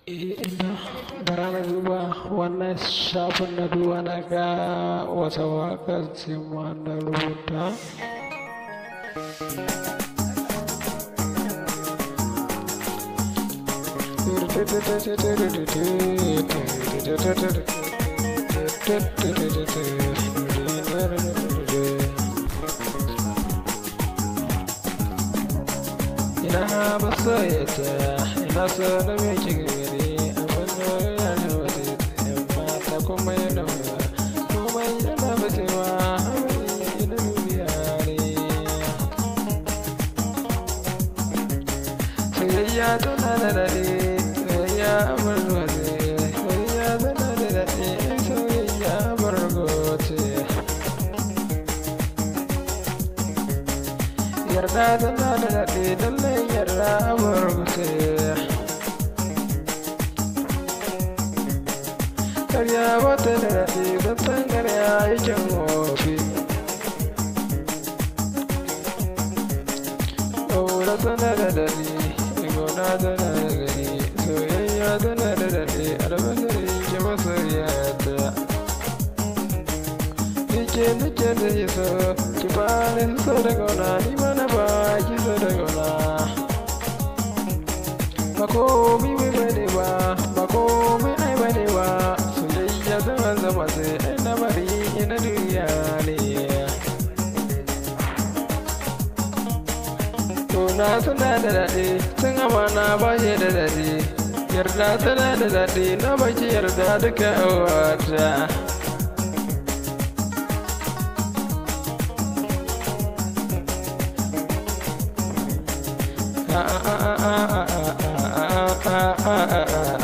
Ina bara na duba wannan shafin na duba na ga wata waƙar ce ma na rubuta. Ina ba soyayya ina so da me kike abin da yana waje mata kuma yana ba kuma yana bacewa ina duniya ne soyayya tana da daɗi soyayya amar waje soyayya tana da daɗi soyayya amar goce yarda tana da daɗi lallai yarda amar goce karya wata da daɗi don san karya aikin wofi ƙaura tana da daɗi gona tana da gani soyayya tana da daɗi albasari ke masoyata nike da yi so ki bani so da gona ni mana ba ki so da gona ba komi mai bane ba ba komi ai bane ba soyayya zama sai ina bari ina duniya ne tona tana da daɗi tun amana ba shi da daɗi yarda tana da daɗi na baki yarda duka wata ah ah ah ah ah ah ah ah ah ah